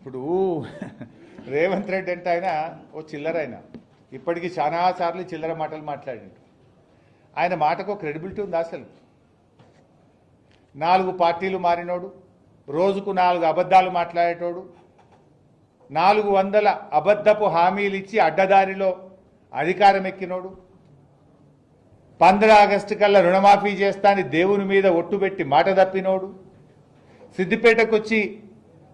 ఇప్పుడు రేవంత్ రెడ్డి అంటే ఆయన ఓ చిల్లర ఆయన ఇప్పటికీ చాలాసార్లు చిల్లర మాటలు మాట్లాడిండు. ఆయన మాటకు క్రెడిబిలిటీ ఉంది అసలు. 4 పార్టీలు మారినోడు, రోజుకు 4 అబద్ధాలు మాట్లాడేటోడు, 400 అబద్ధపు హామీలు ఇచ్చి అడ్డదారిలో అధికారం ఎక్కినోడు, 15 ఆగస్టు కల్లా రుణమాఫీ చేస్తా అని దేవుని మీద ఒట్టుబెట్టి మాట తప్పినోడు, సిద్దిపేటకు వచ్చి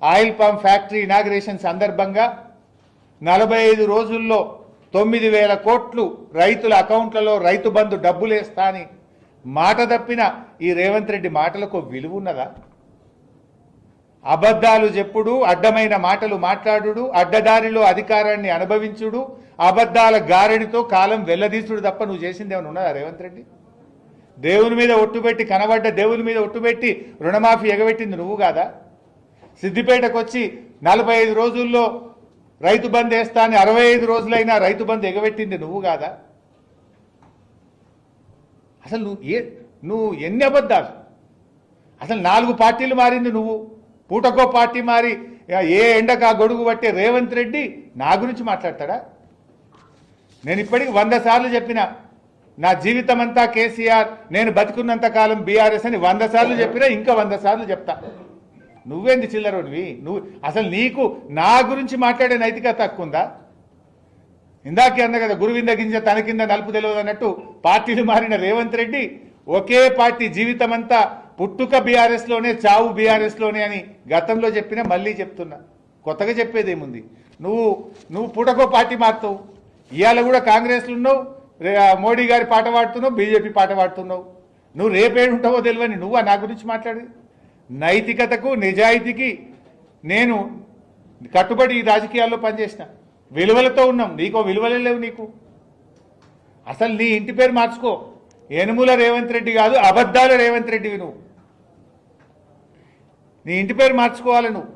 ఆయిల్ పంప్ ఫ్యాక్టరీ ఇనాగ్రేషన్ సందర్భంగా 45 రోజుల్లో 9,000 కోట్లు రైతుల అకౌంట్లలో రైతు బంధు డబ్బులు వేస్తా అని మాట తప్పిన ఈ రేవంత్ రెడ్డి మాటలకు విలువ ఉన్నదా? అబద్ధాలు చెప్పుడు, అడ్డమైన మాటలు మాట్లాడుడు, అడ్డదారిలో అధికారాన్ని అనుభవించుడు, అబద్ధాల గారెడితో కాలం వెల్లదీసుడు తప్ప నువ్వు చేసింది ఏమైనా ఉన్నదా రేవంత్ రెడ్డి? దేవుని మీద ఒట్టుబెట్టి కనబడ్డ దేవుని మీద ఒట్టుబెట్టి రుణమాఫీ ఎగబెట్టింది నువ్వు కాదా? సిద్దిపేటకు వచ్చి 45 రోజుల్లో రైతు బంద్ వేస్తా అని 65 రోజులైనా రైతు బంద్ ఎగబెట్టింది నువ్వు కాదా? అసలు నువ్వు ఎన్ని అబద్ధాలు? అసలు 4 పార్టీలు మారింది నువ్వు, పూటకో పార్టీ మారి ఏ ఎండకా గొడుగు పట్టే రేవంత్ రెడ్డి నా గురించి మాట్లాడతాడా? నేను ఇప్పటికి 100 సార్లు చెప్పిన, నా జీవితం అంతా కేసీఆర్, నేను బతుకున్నంత కాలం బీఆర్ఎస్ అని 100 సార్లు చెప్పినా, ఇంకా 100 సార్లు చెప్తా. నువ్వేంది చిల్లరోనివి? నువ్వు అసలు నీకు నా గురించి మాట్లాడే నైతికత తక్కువ ఉందా? ఇందాకే అన్న కదా, గురువింద గింజ తన కింద నలుపు తెలియదు అన్నట్టు పార్టీలు మారిన రేవంత్ రెడ్డి ఒకే పార్టీ జీవితం అంతా పుట్టుక బీఆర్ఎస్లోనే, చావు బీఆర్ఎస్లోనే అని గతంలో చెప్పినా మళ్ళీ చెప్తున్నా. కొత్తగా చెప్పేదేముంది? నువ్వు పూటకో పార్టీ మారుతావు. ఇవాళ కూడా కాంగ్రెస్లో ఉన్నావు, మోడీ గారి పాట పాడుతున్నావు, బీజేపీ పాట పాడుతున్నావు. నువ్వు రేపేడుంటావో తెలియని నువ్వా నా గురించి మాట్లాడి? నైతికతకు నిజాయితీకి నేను కట్టుబడి ఈ రాజకీయాల్లో పనిచేసిన, విలువలతో ఉన్నాం. నీకో విలువలే లేవు నీకు. అసలు నీ ఇంటి పేరు మార్చుకో, యనుమల రేవంత్ రెడ్డి కాదు, అబద్ధాల రేవంత్ రెడ్డివి నువ్వు. నీ ఇంటి పేరు మార్చుకోవాలి నువ్వు.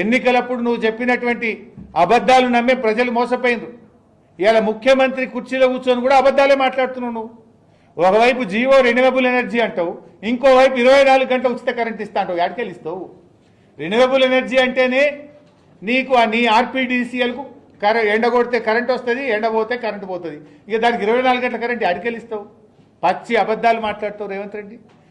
ఎన్నికలప్పుడు నువ్వు చెప్పినటువంటి అబద్ధాలు నమ్మే ప్రజలు మోసపోయిండ్రు. ఇవాళ ముఖ్యమంత్రి కుర్చీలో కూర్చొని కూడా అబద్ధాలే మాట్లాడుతున్నావు నువ్వు. ఒకవైపు జియో రెన్యూవబుల్ ఎనర్జీ అంటావు, ఇంకోవైపు 24 గంటల ఉచిత కరెంట్ ఇస్తా అంటావు. ఎక్కడికెళ్ళి ఇస్తావు? రెన్యూవబుల్ ఎనర్జీ అంటేనే నీకు నీ ఆర్పీడీసీఎల్కు ఎండ కొడితే కరెంట్ వస్తుంది, ఎండ పోతే కరెంట్ పోతుంది. ఇక దానికి 24 గంటల కరెంట్ ఎక్కడికెళ్ళి ఇస్తావు? పచ్చి అబద్ధాలు మాట్లాడుతావు రేవంత్ రెడ్డి.